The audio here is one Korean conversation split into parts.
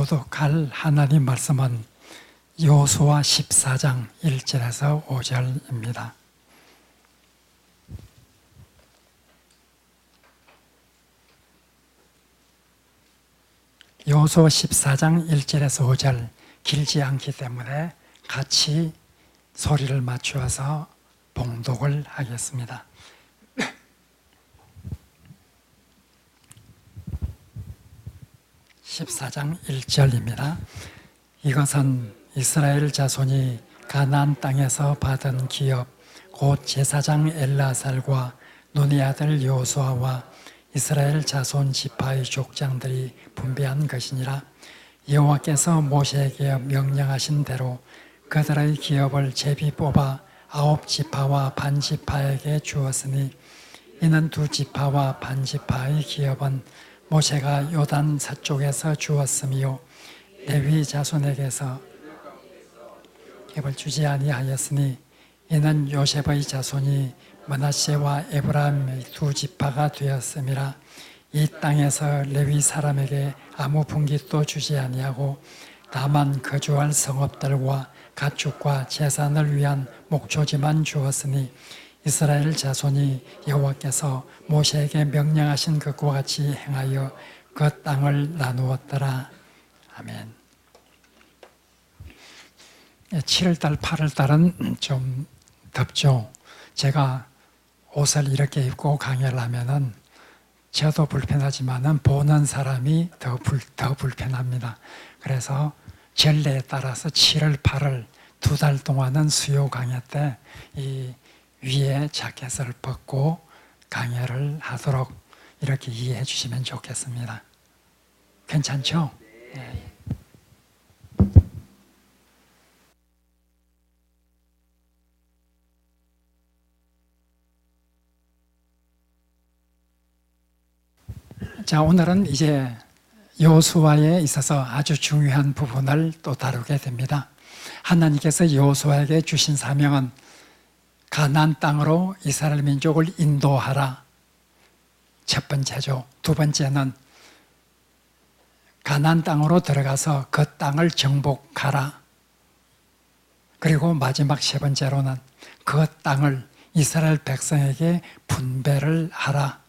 교독할 하나님 말씀은 여호수아 14장 1절에서 5절입니다. 여호수아 14장 1절에서 5절 길지 않기 때문에 같이 소리를 맞추어서 봉독을 하겠습니다. (14장 1절입니다) 이것은 이스라엘 자손이 가나안 땅에서 받은 기업 곧 제사장 엘라살과 눈의 아들 여호수아와 이스라엘 자손 지파의 족장들이 분배한 것이니라. 여호와께서 모세에게 명령하신 대로 그들의 기업을 제비 뽑아 9지파와 반지파에게 주었으니 이는 2지파와 반지파의 기업은 모세가 요단 서쪽에서 주었으며 레위 자손에게서 기업을 주지 아니하였으니 이는 요셉의 자손이 므낫세와 에브라임의 2지파가 되었음이라. 이 땅에서 레위 사람에게 아무 분깃도 주지 아니하고 다만 거주할 성읍들과 가축과 제산을 위한 목초지만 주었으니 이스라엘 자손이 여호와께서 모세에게 명령하신 것과 같이 행하여 그 땅을 나누었더라. 아멘. 7월달, 8월달은 좀 덥죠. 제가 옷을 이렇게 입고 강의를 하면은 저도 불편하지만은 보는 사람이 더 불편합니다. 그래서 전례에 따라서 7월, 8월 2달 동안은 수요 강의 때 이 위에 자켓을 벗고 강의를 하도록 이렇게 이해해 주시면 좋겠습니다. 괜찮죠? 네. 자, 오늘은 이제 여호수아에 있어서 아주 중요한 부분을 또 다루게 됩니다. 하나님께서 여호수아에게 주신 사명은 가나안 땅으로 이스라엘 민족을 인도하라. 첫 번째죠. 두 번째는 가나안 땅으로 들어가서 그 땅을 정복하라. 그리고 마지막 세 번째로는 그 땅을 이스라엘 백성에게 분배를 하라.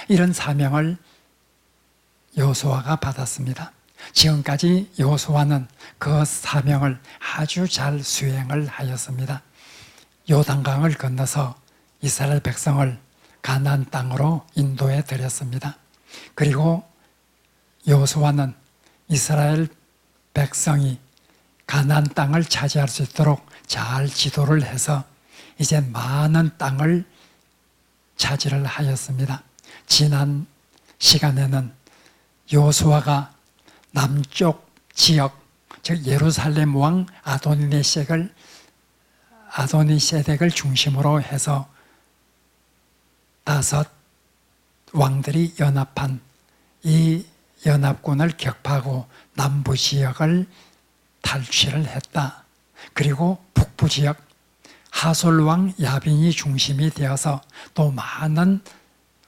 이런 사명을 여호수아가 받았습니다. 지금까지 여호수아는 그 사명을 아주 잘 수행을 하였습니다. 요단강을 건너서 이스라엘 백성을 가나안 땅으로 인도해 드렸습니다. 그리고 여호수아는 이스라엘 백성이 가나안 땅을 차지할 수 있도록 잘 지도를 해서 이제 많은 땅을 차지를 하였습니다. 지난 시간에는 여호수아가 남쪽 지역, 즉 예루살렘 왕 아도니세덱을 중심으로 해서 5 왕들이 연합한 이 연합군을 격파하고 남부 지역을 탈취를 했다. 그리고 북부 지역 하솔 왕 야빈이 중심이 되어서 또 많은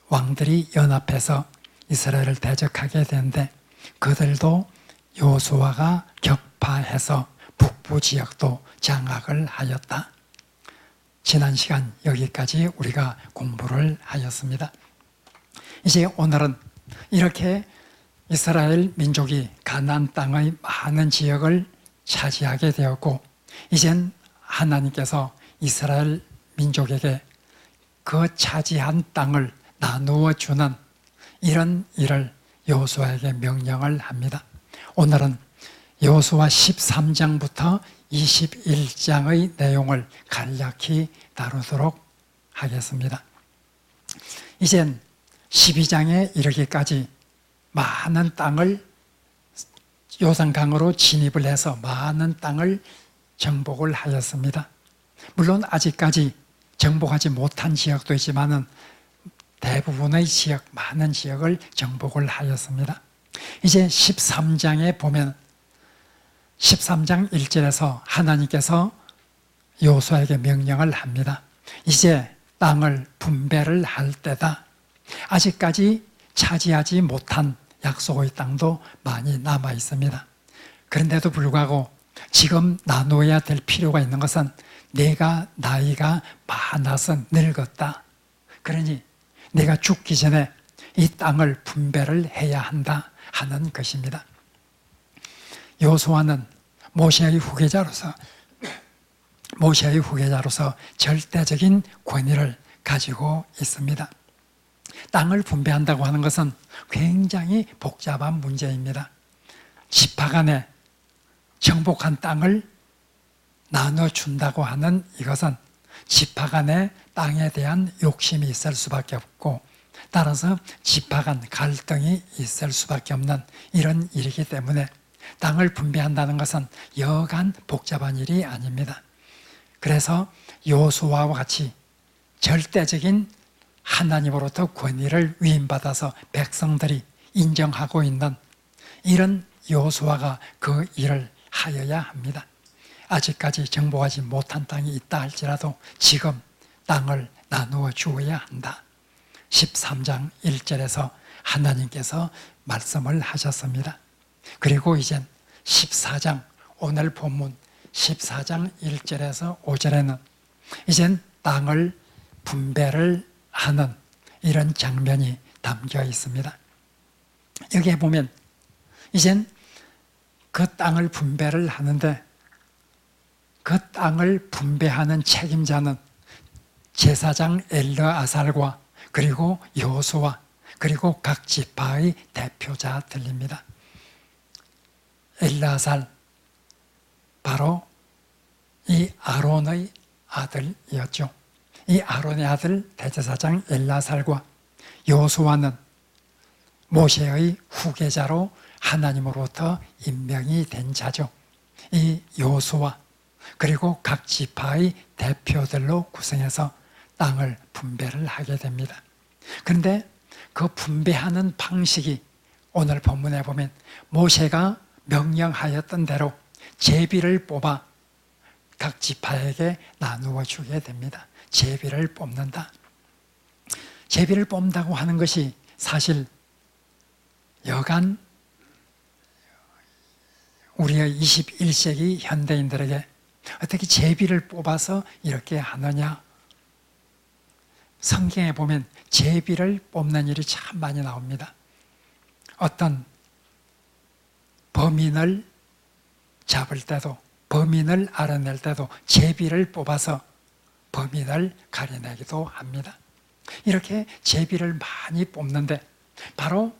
왕들이 연합해서 이스라엘을 대적하게 되는데 그들도 여호수아가 격파해서 북부 지역도 장악을 하였다. 지난 시간 여기까지 우리가 공부를 하였습니다. 이제 오늘은 이렇게 이스라엘 민족이 가나안 땅의 많은 지역을 차지하게 되었고 이젠 하나님께서 이스라엘 민족에게 그 차지한 땅을 나누어 주는 이런 일을 여호수아에게 명령을 합니다. 오늘은 여호수아 13장부터 21장의 내용을 간략히 다루도록 하겠습니다. 이젠 12장에 이르기까지 많은 땅을 요단강으로 진입을 해서 많은 땅을 정복을 하였습니다. 물론 아직까지 정복하지 못한 지역도 있지만은 대부분의 지역, 많은 지역을 정복을 하였습니다. 이제 13장에 보면 13장 1절에서 하나님께서 여호수아에게 명령을 합니다. 이제 땅을 분배를 할 때다. 아직까지 차지하지 못한 약속의 땅도 많이 남아 있습니다. 그런데도 불구하고 지금 나누어야 될 필요가 있는 것은 내가 나이가 많아서 늙었다. 그러니 내가 죽기 전에 이 땅을 분배를 해야 한다 하는 것입니다. 여호수아는 모세의 후계자로서 절대적인 권위를 가지고 있습니다. 땅을 분배한다고 하는 것은 굉장히 복잡한 문제입니다. 지파 간에 정복한 땅을 나눠준다고 하는 이것은 지파 간에 땅에 대한 욕심이 있을 수밖에 없고, 따라서 지파 간 갈등이 있을 수밖에 없는 이런 일이기 때문에 땅을 분배한다는 것은 여간 복잡한 일이 아닙니다. 그래서 여호수아와 같이 절대적인 하나님으로부터 권위를 위임받아서 백성들이 인정하고 있는 이런 여호수아가 그 일을 하여야 합니다. 아직까지 정복하지 못한 땅이 있다 할지라도 지금 땅을 나누어 주어야 한다. 13장 1절에서 하나님께서 말씀을 하셨습니다. 그리고 이젠 14장, 오늘 본문 14장 1절에서 5절에는 이젠 땅을 분배를 하는 이런 장면이 담겨 있습니다. 여기에 보면 이젠 그 땅을 분배를 하는데, 그 땅을 분배하는 책임자는 제사장 엘르아살과 그리고 여호수아 그리고 각 지파의 대표자들입니다. 엘르아살, 바로 이 아론의 아들이었죠. 이 아론의 아들 대제사장 엘르아살과 여호수아는 모세의 후계자로 하나님으로부터 임명이 된 자죠. 이 여호수아 그리고 각 지파의 대표들로 구성해서 땅을 분배를 하게 됩니다. 그런데 그 분배하는 방식이 오늘 본문에 보면 모세가 명령하였던 대로 제비를 뽑아 각 지파에게 나누어 주게 됩니다. 제비를 뽑는다. 제비를 뽑는다고 하는 것이 사실 여간 우리의 21세기 현대인들에게 어떻게 제비를 뽑아서 이렇게 하느냐? 성경에 보면 제비를 뽑는 일이 참 많이 나옵니다. 어떤 범인을 잡을 때도, 범인을 알아낼 때도 제비를 뽑아서 범인을 가려내기도 합니다. 이렇게 제비를 많이 뽑는데 바로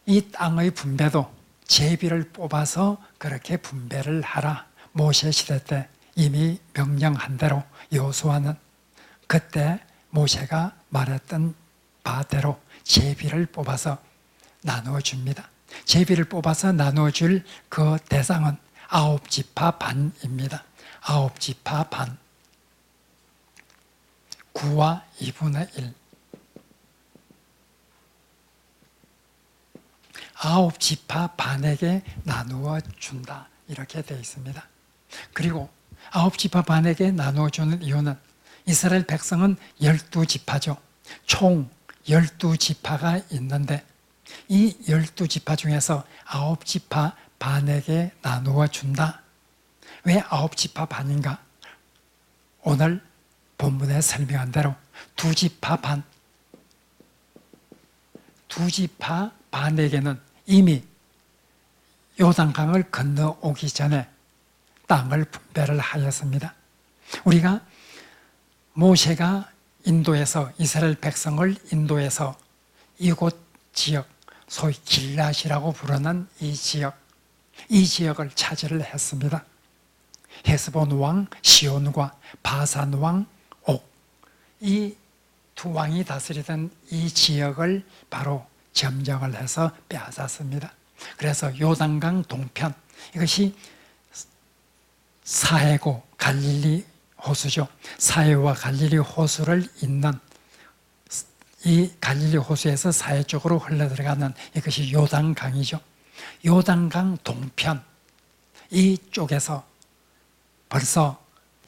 이 땅의 분배도 제비를 뽑아서 그렇게 분배를 하라. 모세 시대 때 이미 명령한 대로 여호수아는 그때 모세가 말했던 바대로 제비를 뽑아서 나누어 줍니다. 제비를 뽑아서 나누어 줄 그 대상은 9지파 반입니다. 9지파 반. 9와 2분의 1. 9지파 반에게 나누어 준다. 이렇게 되어 있습니다. 그리고 9지파 반에게 나누어 주는 이유는 이스라엘 백성은 12지파죠. 총 12지파가 있는데 이 12지파 중에서 9지파 반에게 나누어 준다. 왜 9지파 반인가? 오늘 본문에 설명한 대로 2지파 반, 2지파 반에게는 이미 요단강을 건너오기 전에 땅을 분배를 하였습니다. 우리가 모세가 인도에서 이스라엘 백성을 인도해서 이곳 지역, 소위 길랏이라고 부르는 이 지역을 차지를 했습니다. 헤스본 왕 시온과 바산 왕 옥, 이 두 왕이 다스리던 이 지역을 바로 점령을 해서 빼앗았습니다. 그래서 요단강 동편, 이것이 사해고 갈릴리 호수죠. 사해와 갈릴리 호수를 잇는 이 갈릴리 호수에서 사해 쪽으로 흘러들어가는 이것이 요단강이죠. 요단강 동편 이쪽에서 벌써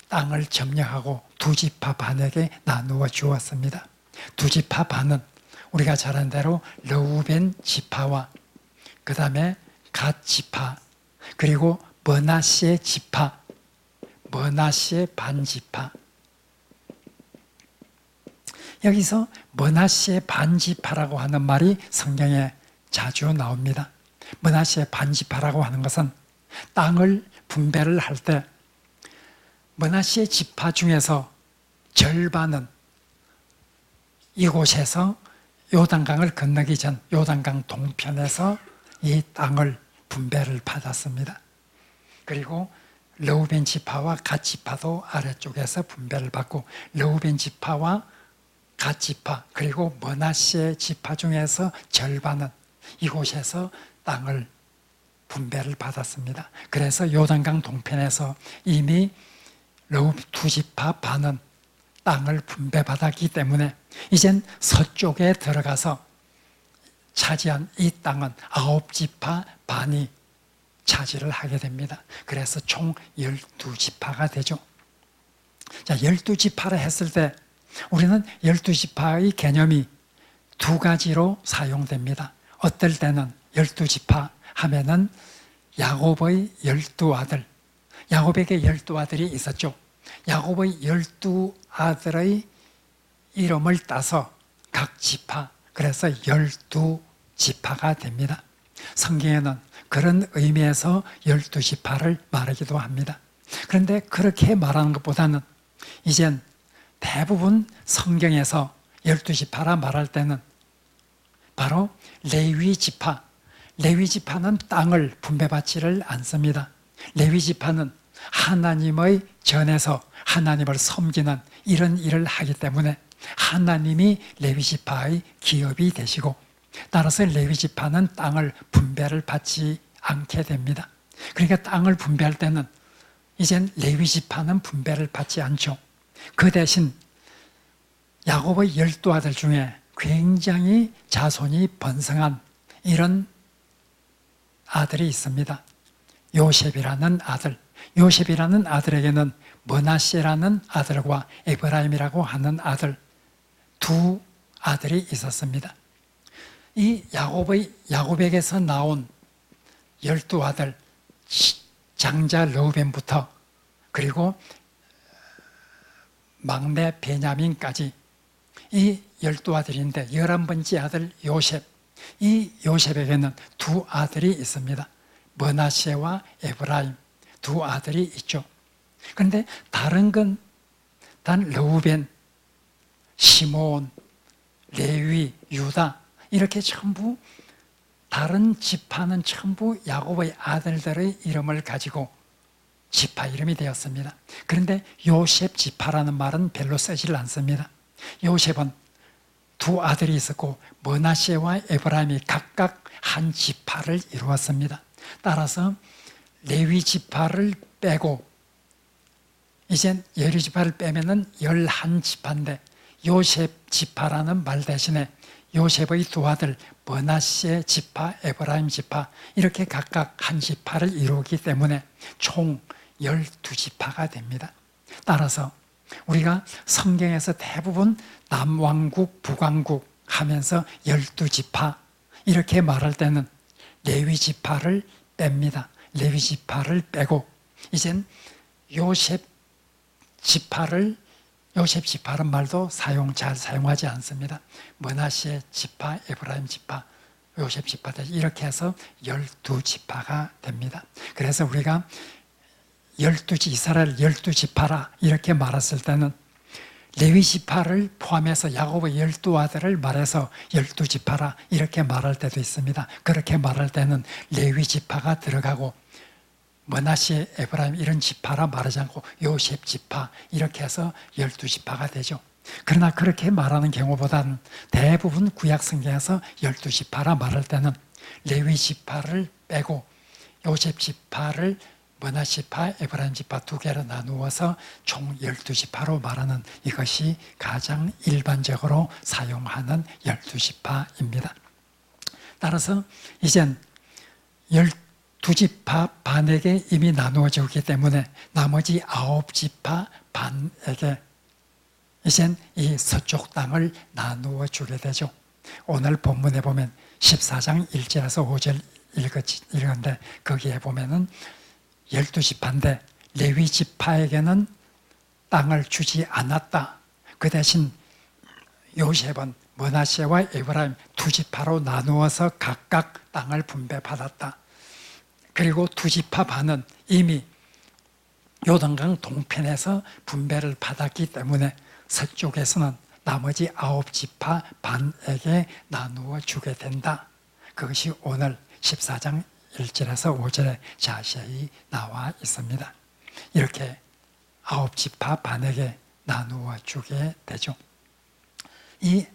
땅을 점령하고 2지파 반에게 나누어 주었습니다. 2지파 반은 우리가 잘 아는 대로 르우벤 지파와 그 다음에 갓 지파, 그리고 므낫세 지파, 므낫세 반지파. 여기서 므낫세 반지파라고 하는 말이 성경에 자주 나옵니다. 므낫세 반지파라고 하는 것은 땅을 분배를 할 때 므낫세 지파 중에서 절반은 이곳에서 요단강을 건너기 전 요단강 동편에서 이 땅을 분배를 받았습니다. 그리고 르우벤 지파와 갓 지파도 아래쪽에서 분배를 받고 르우벤 지파와 갓 지파 그리고 므낫세 지파 중에서 절반은 이곳에서 땅을 분배를 받았습니다. 그래서 요단강 동편에서 이미 두 지파 반은 땅을 분배받았기 때문에 이젠 서쪽에 들어가서 차지한 이 땅은 9지파 반이 차지를 하게 됩니다. 그래서 총 12지파가 되죠. 자, 12지파를 했을 때 우리는 12지파의 개념이 두 가지로 사용됩니다. 어떨 때는 12지파 하면은 야곱의 12아들, 야곱에게 12아들이 있었죠. 야곱의 12아들의 이름을 따서 각 지파, 그래서 12지파가 됩니다. 성경에는 그런 의미에서 12지파를 말하기도 합니다. 그런데 그렇게 말하는 것보다는 이젠 대부분 성경에서 12지파라 말할 때는 바로 레위지파, 레위지파는 땅을 분배받지를 않습니다. 레위지파는 하나님의 전에서 하나님을 섬기는 이런 일을 하기 때문에 하나님이 레위지파의 기업이 되시고 따라서 레위지파는 땅을 분배를 받지 않게 됩니다. 그러니까 땅을 분배할 때는 이젠 레위지파는 분배를 받지 않죠. 그 대신 야곱의 12아들 중에 굉장히 자손이 번성한 이런 아들이 있습니다. 요셉이라는 아들, 요셉이라는 아들에게는 므낫세라는 아들과 에브라임이라고 하는 아들, 두 아들이 있었습니다. 이 야곱에게서 나온 12아들, 장자 르우벤부터 그리고 막내 베냐민까지 이 12아들인데 11번째 아들 요셉, 이 요셉에게는 두 아들이 있습니다. 므낫세와 에브라임 두 아들이 있죠. 그런데 다른 건 단 르우벤, 시몬, 레위, 유다 이렇게 전부 다른 지파는 전부 야곱의 아들들의 이름을 가지고 지파 이름이 되었습니다. 그런데 요셉 지파라는 말은 별로 쓰질 않습니다. 요셉은 두 아들이 있었고 므낫세와 에브라임이 각각 한 지파를 이루었습니다. 따라서 레위 지파를 빼고 이제 레위 지파를 빼면은 11지파인데 요셉 지파라는 말 대신에 요셉의 두 아들 므낫세 지파, 에브라임 지파 이렇게 각각 한 지파를 이루기 때문에 총 12지파가 됩니다. 따라서 우리가 성경에서 대부분 남왕국, 북왕국 하면서 12지파 이렇게 말할 때는 레위 지파를 뺍니다. 레위 지파를 빼고 이젠 요셉 지파라는 말도 잘 사용하지 않습니다. 므낫세 지파, 에브라임 지파, 요셉 지파 이렇게 해서 12지파가 됩니다. 그래서 우리가 이스라엘 12지파라 이렇게 말했을 때는 레위 지파를 포함해서 야곱의 12아들을 말해서 12지파라 이렇게 말할 때도 있습니다. 그렇게 말할 때는 레위 지파가 들어가고 므낫세, 에브라임 이런 지파라 말하지 않고 요셉 지파 이렇게 해서 12지파가 되죠. 그러나 그렇게 말하는 경우보다는 대부분 구약 성경에서 12지파라 말할 때는 레위 지파를 빼고 요셉 지파를 므낫세 지파, 에브라임 지파 두 개로 나누어서 총 12지파로 말하는 이것이 가장 일반적으로 사용하는 12지파입니다. 따라서 이젠 12지파 반에게 이미 나누어지기 때문에 나머지 9지파 반에게 이젠 이 서쪽 땅을 나누어 주게 되죠. 오늘 본문에 보면 14장 1절에서 5절 읽었는데 거기에 보면은 12지파인데 레위 지파에게는 땅을 주지 않았다. 그 대신 요셉은 므낫세와 에브라임 두 지파로 나누어서 각각 땅을 분배받았다. 그리고 두 지파 반은 이미 요단강 동편에서 분배를 받았기 때문에 서쪽에서는 나머지 9지파 반에게 나누어 주게 된다. 그것이 오늘 14장 1절에서 5절에 자세히 나와 있습니다. 이렇게 9지파 반에게 나누어 주게 되죠. 이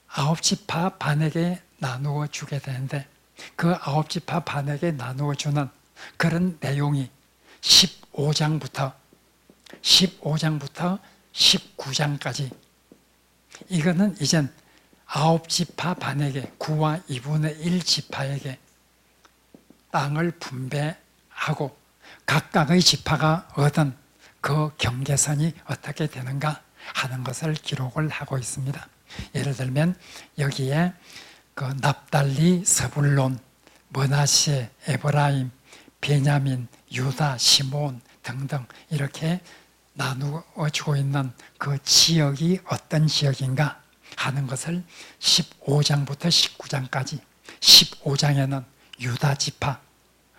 9지파 반에게 나누어 주게 되는데 그 9지파 반에게 나누어 주는 그런 내용이 15장부터 19장까지 이거는 이젠 9지파 반에게 9와 2분의 1 지파에게 땅을 분배하고 각각의 지파가 얻은 그 경계선이 어떻게 되는가 하는 것을 기록을 하고 있습니다. 예를 들면 여기에 그 납달리, 스불론, 므낫세, 에브라임, 베냐민, 유다, 시몬 등등 이렇게 나누어지고 있는 그 지역이 어떤 지역인가 하는 것을 15장부터 19장까지 15장에는 유다 지파,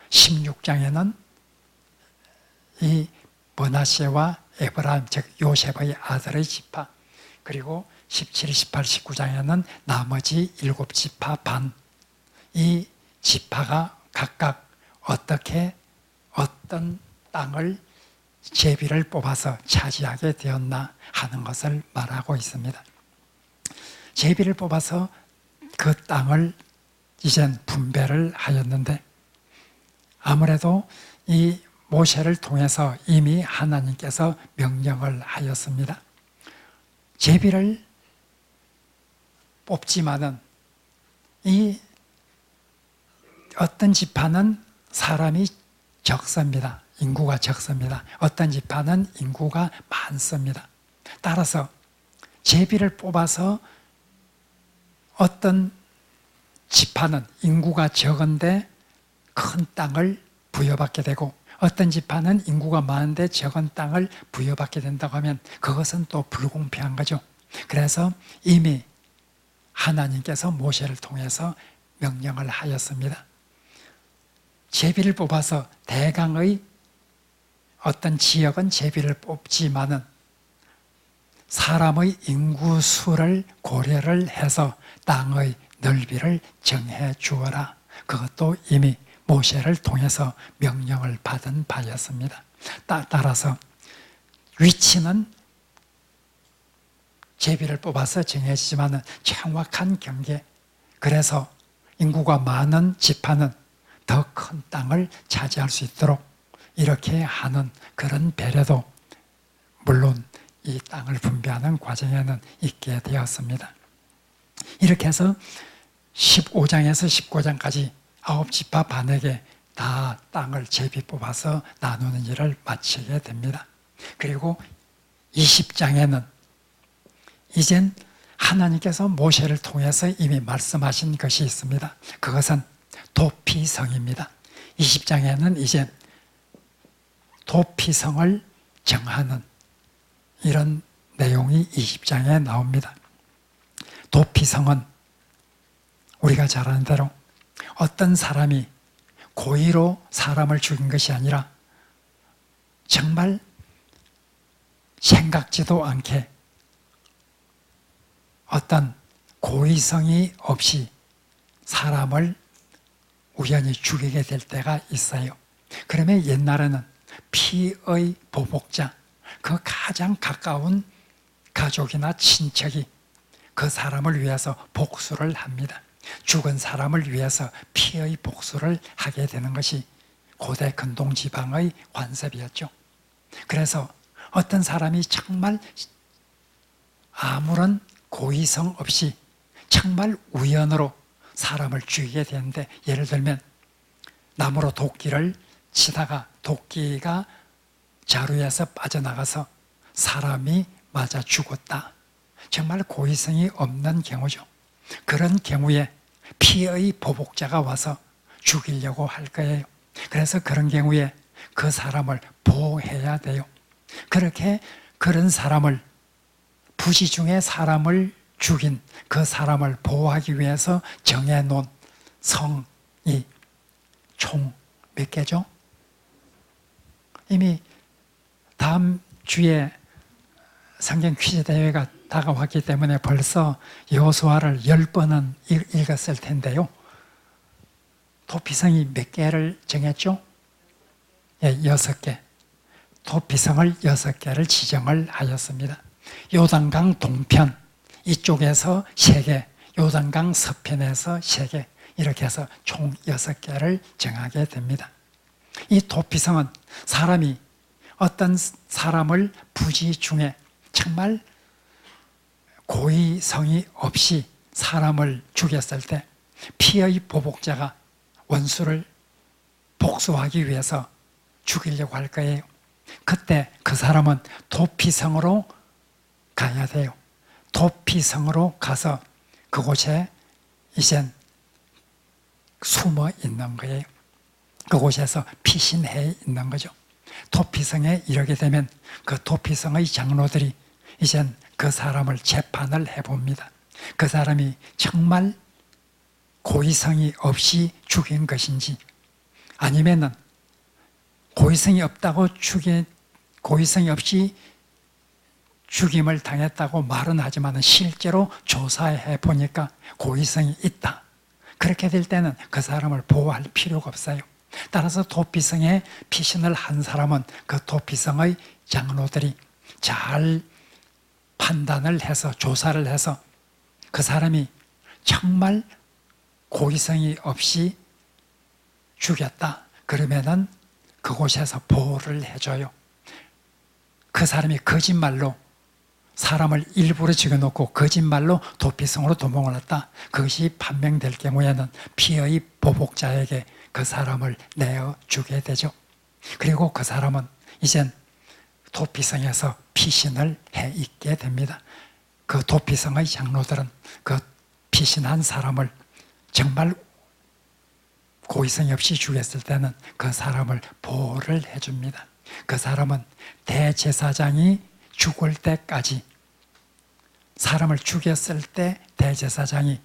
16장에는 이 므낫세와 에브라임 즉 요셉의 아들의 지파, 그리고 17, 18, 19장에는 나머지 7지파 반, 이 지파가 각각 어떻게 어떤 땅을 제비를 뽑아서 차지하게 되었나 하는 것을 말하고 있습니다. 제비를 뽑아서 그 땅을 이젠 분배를 하였는데 아무래도 이 모세를 통해서 이미 하나님께서 명령을 하였습니다. 제비를 뽑지만은 이 어떤 지파는 사람이 적습니다. 인구가 적습니다. 어떤 지파는 인구가 많습니다. 따라서 제비를 뽑아서 어떤 지파는 인구가 적은데 큰 땅을 부여받게 되고 어떤 지파는 인구가 많은데 적은 땅을 부여받게 된다고 하면 그것은 또 불공평한 거죠. 그래서 이미 하나님께서 모세를 통해서 명령을 하였습니다. 제비를 뽑아서 대강의 어떤 지역은 제비를 뽑지만은 사람의 인구수를 고려를 해서 땅의 넓이를 정해 주어라. 그것도 이미 모세를 통해서 명령을 받은 바였습니다. 따라서 위치는 제비를 뽑아서 정해지지만 정확한 경계, 그래서 인구가 많은 지파는 더 큰 땅을 차지할 수 있도록 이렇게 하는 그런 배려도 물론 이 땅을 분배하는 과정에는 있게 되었습니다. 이렇게 해서 15장에서 19장까지 9지파 반에게 다 땅을 제비 뽑아서 나누는 일을 마치게 됩니다. 그리고 20장에는 이젠 하나님께서 모세를 통해서 이미 말씀하신 것이 있습니다. 그것은 도피성입니다. 20장에는 이제 도피성을 정하는 이런 내용이 20장에 나옵니다. 도피성은 우리가 잘 아는 대로 어떤 사람이 고의로 사람을 죽인 것이 아니라 정말 생각지도 않게 어떤 고의성이 없이 사람을 우연히 죽이게 될 때가 있어요. 그러면 옛날에는 피의 보복자, 그 가장 가까운 가족이나 친척이 그 사람을 위해서 복수를 합니다. 죽은 사람을 위해서 피의 복수를 하게 되는 것이 고대 근동지방의 관습이었죠. 그래서 어떤 사람이 정말 아무런 고의성 없이 정말 우연으로 사람을 죽이게 되는데, 예를 들면 나무로 도끼를 치다가 도끼가 자루에서 빠져나가서 사람이 맞아 죽었다. 정말 고의성이 없는 경우죠. 그런 경우에 피의 보복자가 와서 죽이려고 할 거예요. 그래서 그런 경우에 그 사람을 보호해야 돼요. 그렇게 그런 사람을, 부지 중에 사람을 죽인 그 사람을 보호하기 위해서 정해놓은 성이 총 몇 개죠? 이미 다음 주에 성경 퀴즈 대회가 다가왔기 때문에 벌써 여호수아를 10번은 읽었을 텐데요. 도피성이 몇 개를 정했죠? 예, 6개. 도피성을 6개를 지정을 하였습니다. 요단강 동편 이쪽에서 3개, 요단강 서편에서 3개, 이렇게 해서 총 6개를 정하게 됩니다. 이 도피성은 사람이 어떤 사람을 부지 중에 정말 고의성이 없이 사람을 죽였을 때 피의 보복자가 원수를 복수하기 위해서 죽이려고 할 거예요. 그때 그 사람은 도피성으로 가야 돼요. 도피성으로 가서 그곳에 이젠 숨어 있는 거예요. 그곳에서 피신해 있는 거죠. 도피성에 이르게 되면 그 도피성의 장로들이 이젠 그 사람을 재판을 해봅니다. 그 사람이 정말 고의성이 없이 죽인 것인지, 아니면은 고의성이 없이 죽임을 당했다고 말은 하지만 실제로 조사해 보니까 고의성이 있다. 그렇게 될 때는 그 사람을 보호할 필요가 없어요. 따라서 도피성에 피신을 한 사람은 그 도피성의 장로들이 잘 판단을 해서 조사를 해서 그 사람이 정말 고의성이 없이 죽였다. 그러면은 그곳에서 보호를 해줘요. 그 사람이 거짓말로 사람을 일부러 죽여놓고 거짓말로 도피성으로 도망을 했다. 그것이 판명될 경우에는 피의 보복자에게 그 사람을 내어주게 되죠. 그리고 그 사람은 이젠 도피성에서 피신을 해 있게 됩니다. 그 도피성의 장로들은 그 피신한 사람을 정말 고의성이 없이 죽였을 때는 그 사람을 보호를 해줍니다. 그 사람은 대제사장이 죽을 때까지, 사람을 죽였을 때 대제사장이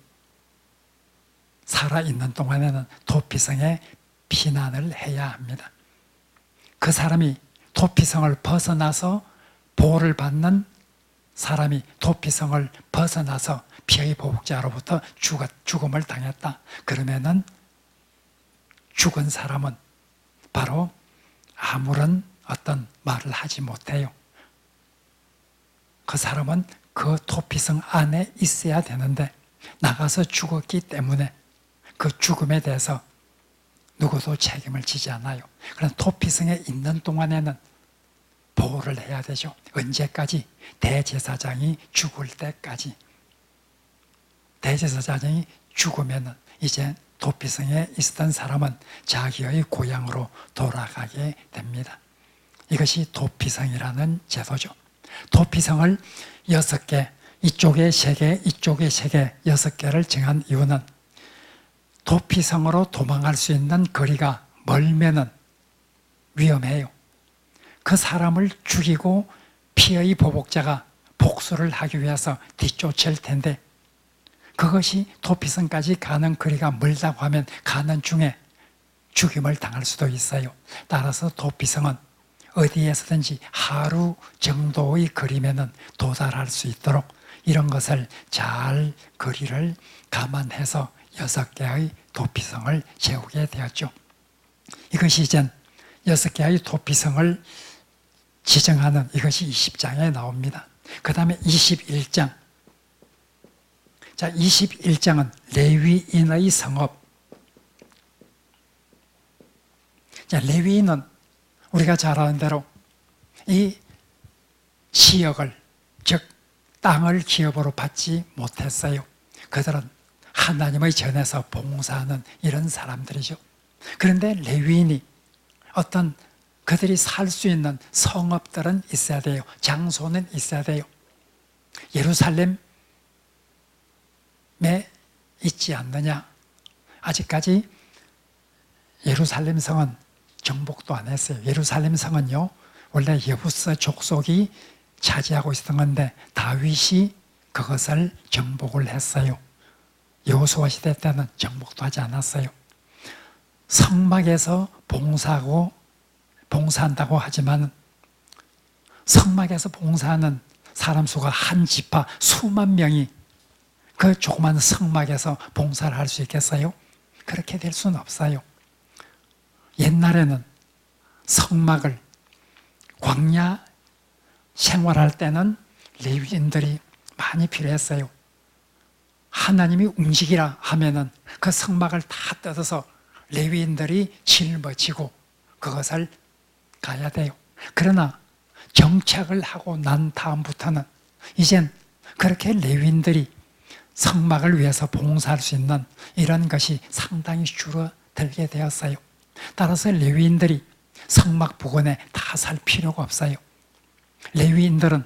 살아있는 동안에는 도피성에 피난을 해야 합니다. 그 사람이 도피성을 벗어나서 보호를 받는 사람이 도피성을 벗어나서 피의 보복자로부터 죽음을 당했다. 그러면은 죽은 사람은 바로 아무런 어떤 말을 하지 못해요. 그 사람은 그 도피성 안에 있어야 되는데 나가서 죽었기 때문에 그 죽음에 대해서 누구도 책임을 지지 않아요. 그러나 도피성에 있는 동안에는 보호를 해야 되죠. 언제까지? 대제사장이 죽을 때까지. 대제사장이 죽으면 이제 도피성에 있었던 사람은 자기의 고향으로 돌아가게 됩니다. 이것이 도피성이라는 제도죠. 도피성을 6개, 이쪽에 3개, 이쪽에 3개, 6개를 정한 이유는 도피성으로 도망갈 수 있는 거리가 멀면은 위험해요. 그 사람을 죽이고 피의 보복자가 복수를 하기 위해서 뒤쫓을 텐데 그것이 도피성까지 가는 거리가 멀다고 하면 가는 중에 죽임을 당할 수도 있어요. 따라서 도피성은 어디에서든지 하루 정도의 거리면은 도달할 수 있도록 이런 것을 잘 거리를 감안해서 6개의 도피성을 세우게 되었죠. 이것이 이젠 6개의 도피성을 지정하는 이것이 20장에 나옵니다. 그 다음에 21장. 자, 21장은 레위인의 성업. 자, 레위인은 우리가 잘 아는 대로 이 시역을, 즉 땅을 기업으로 받지 못했어요. 그들은 하나님의 전에서 봉사하는 이런 사람들이죠. 그런데 레위인이 어떤 그들이 살 수 있는 성읍들은 있어야 돼요. 장소는 있어야 돼요. 예루살렘에 있지 않느냐? 아직까지 예루살렘 성은 정복도 안 했어요. 예루살렘 성은요, 원래 여부스 족속이 차지하고 있었던 건데 다윗이 그것을 정복을 했어요. 여호수아 시대 때는 정복도 하지 않았어요. 성막에서 봉사한다고 하지만 성막에서 봉사하는 사람 수가 한 지파 수만 명이 그 조그만 성막에서 봉사를 할 수 있겠어요? 그렇게 될 수는 없어요. 옛날에는 성막을 광야 생활할 때는 레위인들이 많이 필요했어요. 하나님이 움직이라 하면은 그 성막을 다 뜯어서 레위인들이 짊어지고 그것을 가야 돼요. 그러나 정착을 하고 난 다음부터는 이젠 그렇게 레위인들이 성막을 위해서 봉사할 수 있는 이런 것이 상당히 줄어들게 되었어요. 따라서 레위인들이 성막 부근에 다 살 필요가 없어요. 레위인들은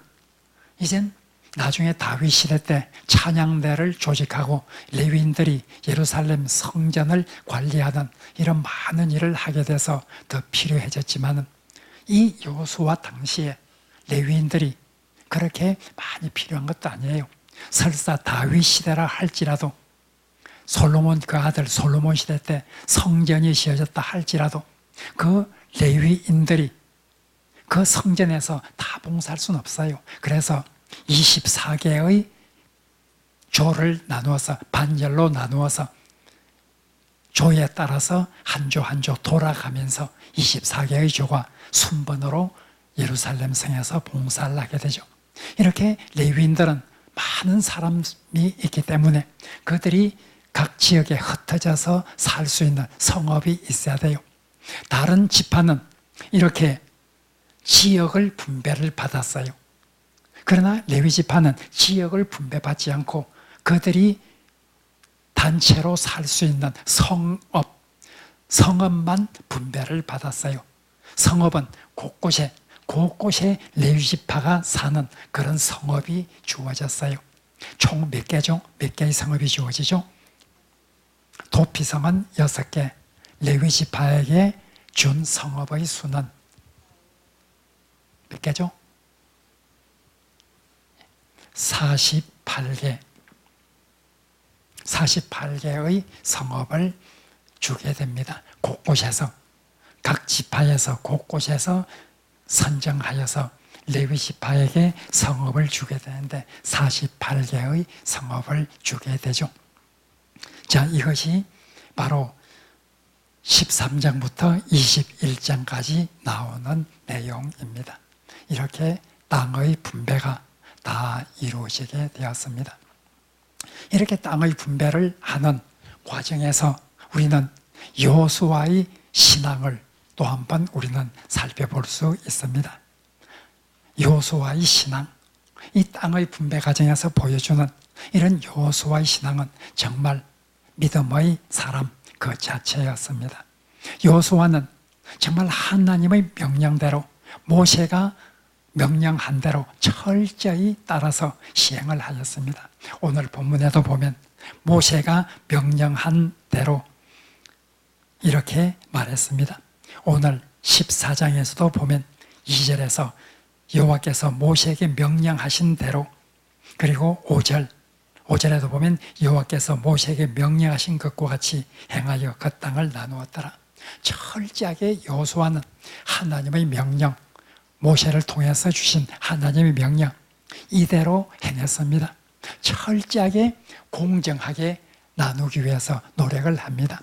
이젠 나중에 다윗 시대 때 찬양대를 조직하고 레위인들이 예루살렘 성전을 관리하는 이런 많은 일을 하게 돼서 더 필요해졌지만 이 여호수아 당시에 레위인들이 그렇게 많이 필요한 것도 아니에요. 설사 다윗 시대라 할지라도 솔로몬 그 아들 솔로몬 시대 때 성전이 지어졌다 할지라도 그 레위인들이 그 성전에서 다 봉사할 수는 없어요. 그래서 24개의 조를 나누어서 반절로 나누어서 조에 따라서 한 조 한 조 돌아가면서 24개의 조가 순번으로 예루살렘 성에서 봉사를 하게 되죠. 이렇게 레위인들은 많은 사람이 있기 때문에 그들이 각 지역에 흩어져서 살 수 있는 성읍이 있어야 돼요. 다른 지파는 이렇게 지역을 분배를 받았어요. 그러나 레위 지파는 지역을 분배받지 않고 그들이 단체로 살 수 있는 성읍만 분배를 받았어요. 성읍은 곳곳에 레위 지파가 사는 그런 성읍이 주어졌어요. 총 몇 개죠? 몇 개의 성읍이 주어지죠? 도피성은 6개, 레위 지파에게 준 성읍의 수는 몇 개죠? 48개. 48개의 성읍을 주게 됩니다. 곳곳에서, 각 지파에서 곳곳에서 선정하여서 레위 지파에게 성읍을 주게 되는데 48개의 성읍을 주게 되죠. 자, 이것이 바로 13장부터 21장까지 나오는 내용입니다. 이렇게 땅의 분배가 다 이루어지게 되었습니다. 이렇게 땅의 분배를 하는 과정에서 우리는 여호수아의 신앙을 또 한 번 우리는 살펴볼 수 있습니다. 여호수아의 신앙, 이 땅의 분배 과정에서 보여주는 이런 여호수아의 신앙은 정말 믿음의 사람 그 자체였습니다. 여호수아는 정말 하나님의 명령대로 모세가 명령한 대로 철저히 따라서 시행을 하였습니다. 오늘 본문에도 보면 모세가 명령한 대로 이렇게 말했습니다. 오늘 14장에서도 보면 2절에서 여호와께서 모세에게 명령하신 대로, 그리고 5절에도 보면 여호와께서 모세에게 명령하신 것과 같이 행하여 그 땅을 나누었더라. 철저하게 여호수아는 하나님의 명령, 모세를 통해서 주신 하나님의 명령 이대로 행했습니다. 철저하게 공정하게 나누기 위해서 노력을 합니다.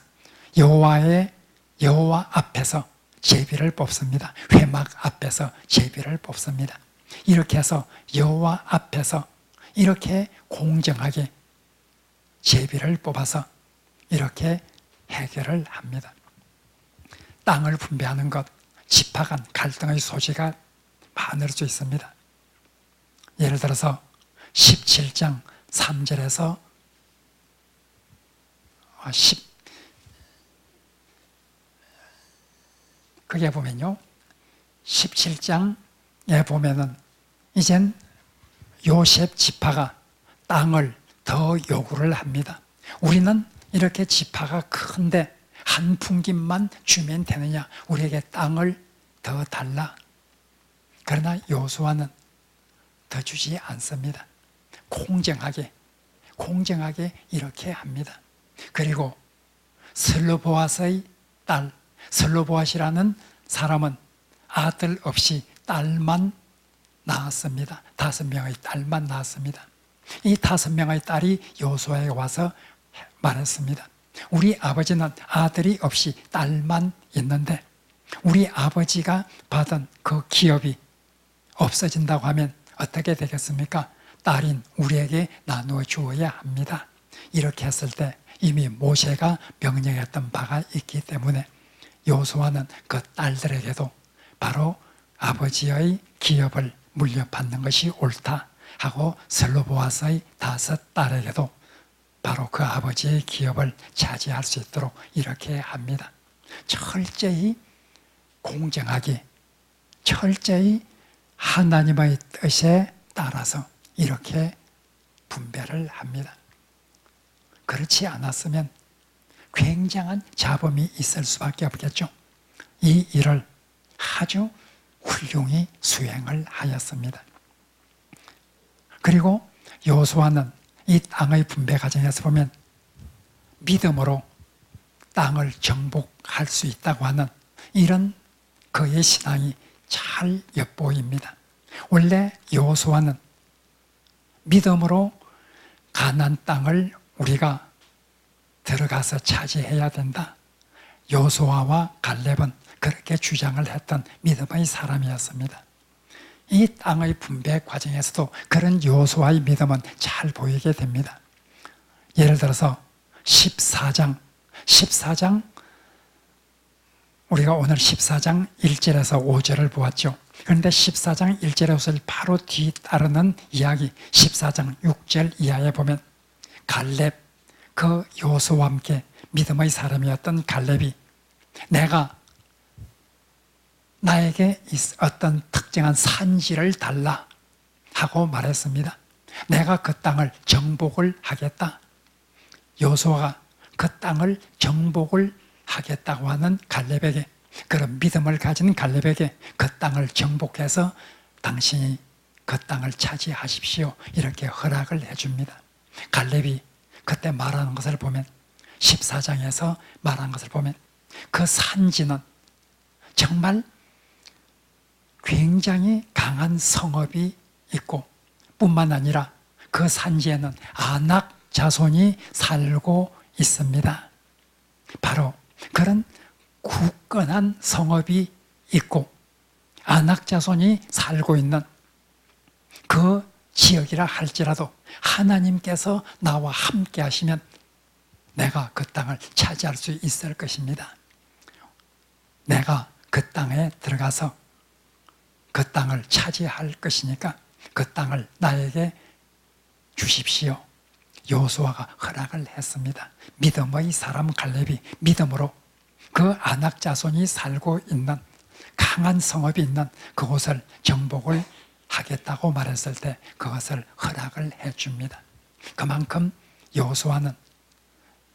여호와 앞에서 제비를 뽑습니다. 회막 앞에서 제비를 뽑습니다. 이렇게 해서 여호와 앞에서 이렇게 공정하게 제비를 뽑아서 이렇게 해결을 합니다. 땅을 분배하는 것, 지파 간 갈등의 소지가 많을 수 있습니다. 예를 들어서 17장 3절에서 그게 보면요, 17장에 보면은 이젠 요셉 지파가 땅을 더 요구를 합니다. 우리는 이렇게 지파가 큰데 한 풍김만 주면 되느냐? 우리에게 땅을 더 달라. 그러나 여호수아는 더 주지 않습니다. 공정하게 이렇게 합니다. 그리고 슬로보앗의 딸, 슬로보앗이라는 사람은 아들 없이 딸만 낳았습니다. 5명의 딸만 낳았습니다. 이 5명의 딸이 여호수아에 와서 말했습니다. 우리 아버지는 아들이 없이 딸만 있는데 우리 아버지가 받은 그 기업이 없어진다고 하면 어떻게 되겠습니까? 딸인 우리에게 나누어 주어야 합니다. 이렇게 했을 때 이미 모세가 명령했던 바가 있기 때문에 여호수아는 그 딸들에게도 바로 아버지의 기업을 물려받는 것이 옳다 하고 슬로보앗의 5딸에게도 바로 그 아버지의 기업을 차지할 수 있도록 이렇게 합니다. 철저히 공정하게, 철저히 하나님의 뜻에 따라서 이렇게 분배를 합니다. 그렇지 않았으면 굉장한 잡음이 있을 수밖에 없겠죠. 이 일을 아주 훌륭히 수행을 하였습니다. 그리고 여호수아는 이 땅의 분배 과정에서 보면 믿음으로 땅을 정복할 수 있다고 하는 이런 그의 신앙이 잘 엿보입니다. 원래 여호수아는 믿음으로 가나안 땅을 우리가 들어가서 차지해야 된다. 여호수아와 갈렙은 그렇게 주장을 했던 믿음의 사람이었습니다. 이 땅의 분배 과정에서도 그런 여호수아의 믿음은 잘 보이게 됩니다. 예를 들어서 14장 우리가 오늘 14장 1절에서 5절을 보았죠. 그런데 14장 1절에서 바로 뒤따르는 이야기 14장 6절 이하에 보면 갈렙, 그 여호수아와 함께 믿음의 사람이었던 갈렙이 나에게 어떤 특정한 산지를 달라 하고 말했습니다. 내가 그 땅을 정복을 하겠다. 여호수아가 그 땅을 정복을 하겠다고 하는 갈렙에게, 그런 믿음을 가진 갈렙에게 그 땅을 정복해서 당신이 그 땅을 차지하십시오 이렇게 허락을 해줍니다. 갈렙이 그때 말하는 것을 보면 14장에서 말한 것을 보면 그 산지는 정말 굉장히 강한 성읍이 있고 뿐만 아니라 그 산지에는 아낙 자손이 살고 있습니다. 바로 그런 굳건한 성읍이 있고 아낙 자손이 살고 있는 그 지역이라 할지라도 하나님께서 나와 함께 하시면 내가 그 땅을 차지할 수 있을 것입니다. 내가 그 땅에 들어가서 그 땅을 차지할 것이니까 그 땅을 나에게 주십시오. 여호수아가 허락을 했습니다. 믿음의 사람 갈렙이 믿음으로 그 아낙 자손이 살고 있는 강한 성읍이 있는 그곳을 정복을 하겠다고 말했을 때 그것을 허락을 해줍니다. 그만큼 여호수아는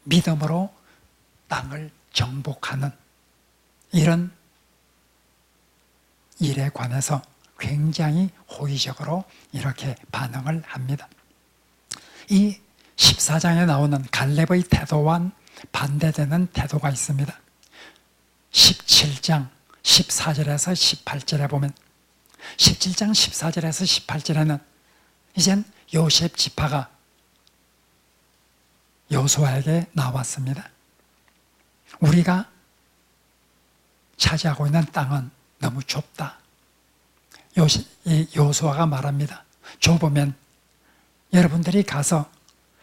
믿음으로 땅을 정복하는 이런 일에 관해서 굉장히 호의적으로 이렇게 반응을 합니다. 이 14장에 나오는 갈렙의 태도와 반대되는 태도가 있습니다. 17장 14절에서 18절에 보면 17장 14절에서 18절에는 이젠 요셉 지파가 여호수아에게 나왔습니다. 우리가 차지하고 있는 땅은 너무 좁다. 여호수아가 말합니다. 좁으면 여러분들이 가서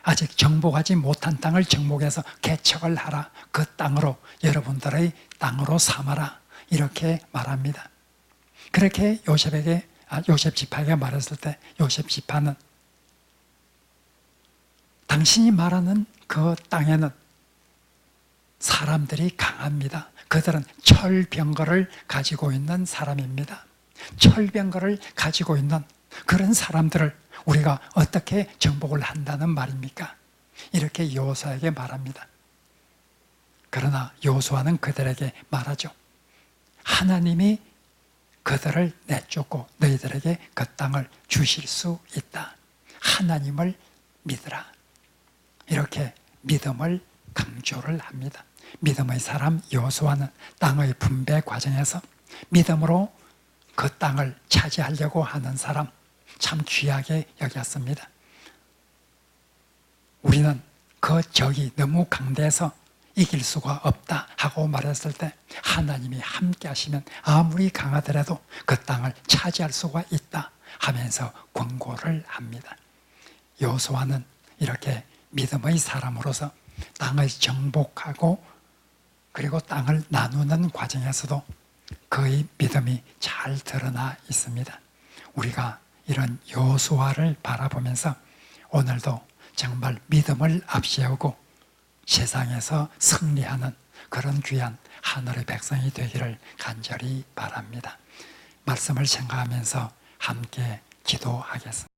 아직 정복하지 못한 땅을 정복해서 개척을 하라. 그 땅으로 여러분들의 땅으로 삼아라. 이렇게 말합니다. 그렇게 요셉 지파에게 말했을 때 요셉 지파는 당신이 말하는 그 땅에는 사람들이 강합니다. 그들은 철병거를 가지고 있는 사람입니다. 철병거를 가지고 있는 그런 사람들을 우리가 어떻게 정복을 한다는 말입니까? 이렇게 여호수아에게 말합니다. 그러나 여호수아는 그들에게 말하죠. 하나님이 그들을 내쫓고 너희들에게 그 땅을 주실 수 있다. 하나님을 믿으라. 이렇게 믿음을 강조를 합니다. 믿음의 사람 여호수아는 땅의 분배 과정에서 믿음으로 그 땅을 차지하려고 하는 사람 참 귀하게 여겼습니다. 우리는 그 적이 너무 강대해서 이길 수가 없다 하고 말했을 때 하나님이 함께 하시면 아무리 강하더라도 그 땅을 차지할 수가 있다 하면서 권고를 합니다. 여호수아는 이렇게 믿음의 사람으로서 땅을 정복하고 그리고 땅을 나누는 과정에서도 그의 믿음이 잘 드러나 있습니다. 우리가 이런 여호수아를 바라보면서 오늘도 정말 믿음을 앞세우고 세상에서 승리하는 그런 귀한 하늘의 백성이 되기를 간절히 바랍니다. 말씀을 생각하면서 함께 기도하겠습니다.